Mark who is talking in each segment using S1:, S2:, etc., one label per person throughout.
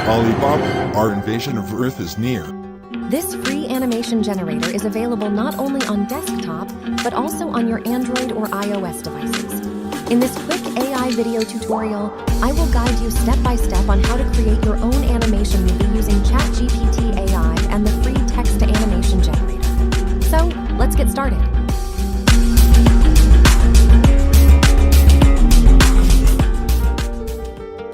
S1: Alibaba, our invasion of Earth is near.
S2: This free animation generator is available not only on desktop, but also on your Android or iOS devices. In this quick AI video tutorial, I will guide you step by step on how to create your own animation movie using ChatGPT AI and the free text-to-animation generator. So, let's get started.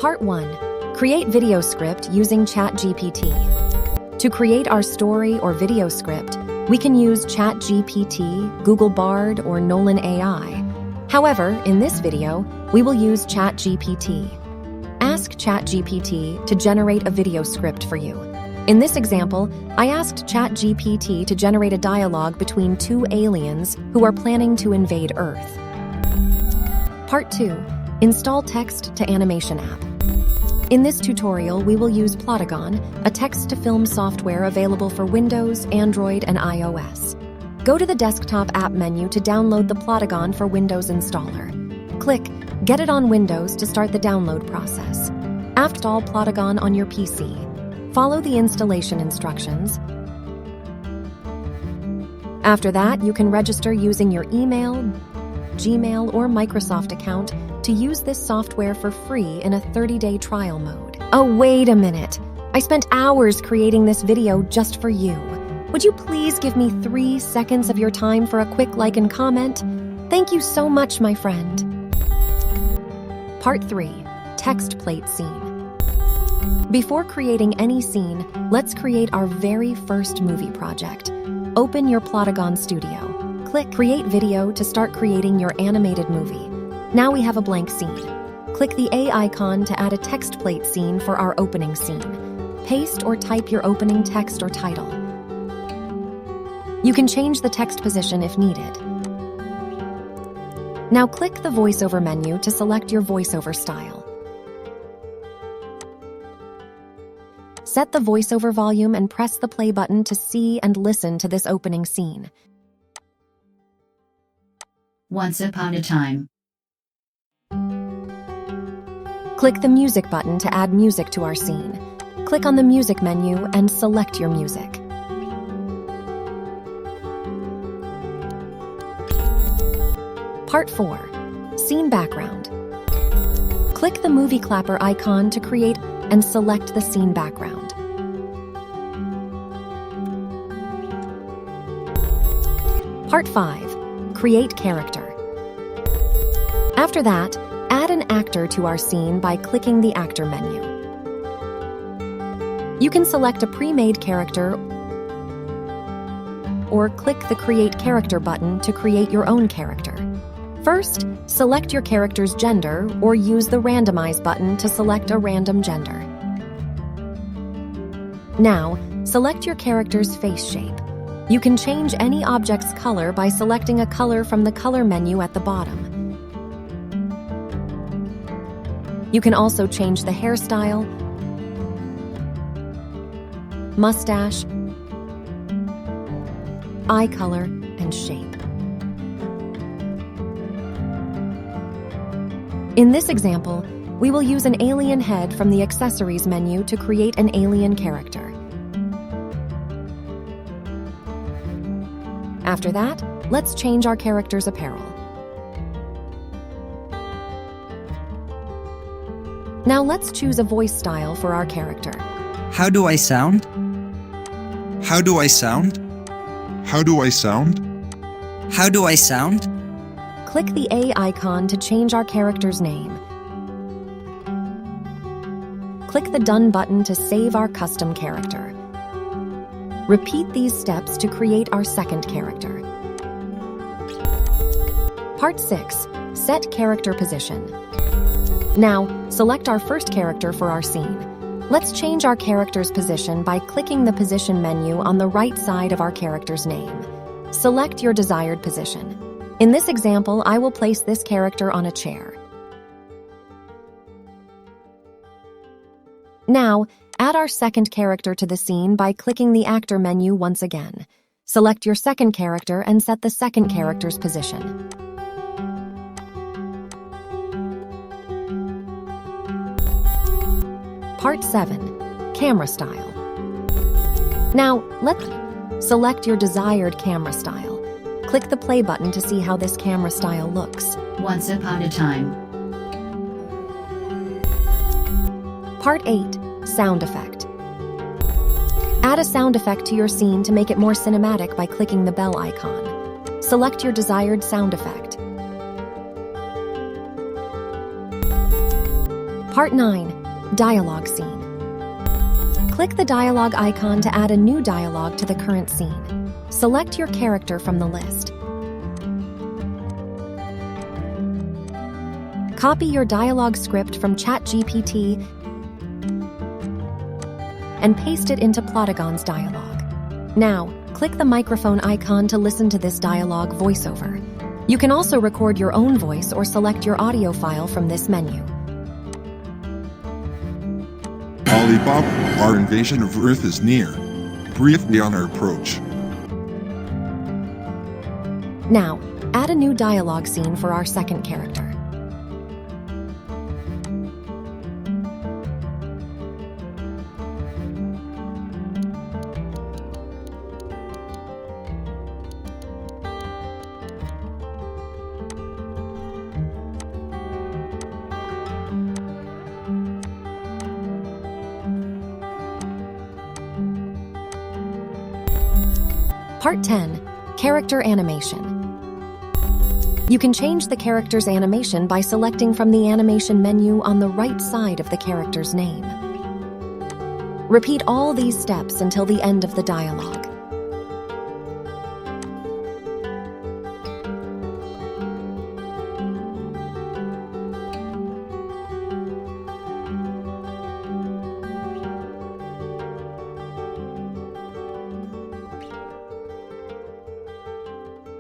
S2: Part 1. Create video script using ChatGPT. To create our story or video script, we can use ChatGPT, Google Bard, or Nolan AI. However, in this video, we will use ChatGPT. Ask ChatGPT to generate a video script for you. In this example, I asked ChatGPT to generate a dialogue between two aliens who are planning to invade Earth. Part 2. Install text-to-animation app. In this tutorial, we will use Plotagon, a text-to-film software available for Windows, Android, and iOS. Go to the desktop app menu to download the Plotagon for Windows installer. Click Get it on Windows to start the download process. Install Plotagon on your PC. Follow the installation instructions. After that, you can register using your email, Gmail, or Microsoft account to use this software for free in a 30-day trial mode. Oh, wait a minute. I spent hours creating this video just for you. Would you please give me 3 seconds of your time for a quick like and comment? Thank you so much, my friend. Part 3. Text plate scene. Before creating any scene, let's create our very first movie project. Open your Plotagon Studio. Click Create Video to start creating your animated movie. Now we have a blank scene. Click the A icon to add a text plate scene for our opening scene. Paste or type your opening text or title. You can change the text position if needed. Now click the voiceover menu to select your voiceover style. Set the voiceover volume and press the play button to see and listen to this opening scene.
S3: Once upon a time.
S2: Click the music button to add music to our scene. Click on the music menu and select your music. Part 4. Scene background. Click the movie clapper icon to create and select the scene background. Part 5. Create character. After that, add an actor to our scene by clicking the actor menu. You can select a pre-made character or click the Create Character button to create your own character. First, select your character's gender or use the Randomize button to select a random gender. Now, select your character's face shape. You can change any object's color by selecting a color from the color menu at the bottom. You can also change the hairstyle, mustache, eye color, and shape. In this example, we will use an alien head from the Accessories menu to create an alien character. After that, let's change our character's apparel. Now let's choose a voice style for our character.
S4: How do I sound? How do I sound?
S1: How do I sound?
S4: How do I sound?
S2: Click the A icon to change our character's name. Click the Done button to save our custom character. Repeat these steps to create our second character. Part 6. Set character position. Now, select our first character for our scene. Let's change our character's position by clicking the Position menu on the right side of our character's name. Select your desired position. In this example, I will place this character on a chair. Now, add our second character to the scene by clicking the Actor menu once again. Select your second character and set the second character's position. Part 7. camera style. Now, let's select your desired camera style. Click the play button to see how this camera style looks.
S3: Once upon a time.
S2: Part 8. Sound effect. Add a sound effect to your scene to make it more cinematic by clicking the bell icon. Select your desired sound effect. Part 9. Dialogue scene. Click the dialogue icon to add a new dialogue to the current scene. Select your character from the list. Copy your dialogue script from ChatGPT and paste it into Plotagon's dialogue. Now, click the microphone icon to listen to this dialogue voiceover. You can also record your own voice or select your audio file from this menu.
S1: Alibaba, our invasion of Earth is near. Brief me on our approach.
S2: Now, add a new dialogue scene for our second character. Part 10. Character animation. You can change the character's animation by selecting from the animation menu on the right side of the character's name. Repeat all these steps until the end of the dialogue.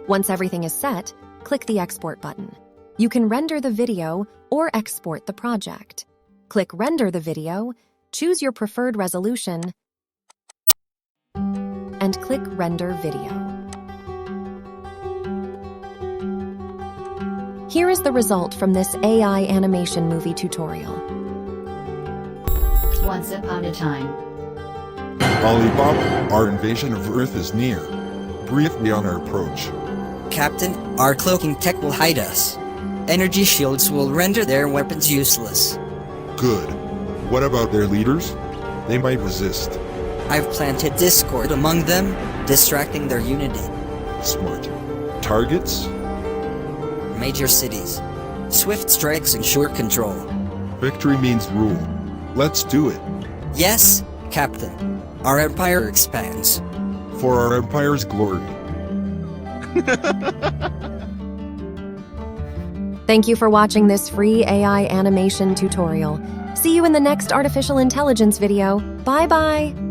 S2: Once everything is set, click the Export button. You can render the video or export the project. Click Render the video, choose your preferred resolution, and click Render Video. Here is the result from this AI animation movie tutorial.
S3: Once upon a time.
S1: Alibaba, our invasion of Earth is near. Brief me on our approach.
S4: Captain, our cloaking tech will hide us. Energy shields will render their weapons useless.
S1: Good. What about their leaders? They might resist.
S4: I've planted discord among them, distracting their unity.
S1: Smart. Targets?
S4: Major cities. Swift strikes ensure control.
S1: Victory means rule. Let's do it.
S4: Yes, Captain. Our empire expands.
S1: For our empire's glory.
S2: Thank you for watching this free AI animation tutorial. See you in the next artificial intelligence video. Bye-bye!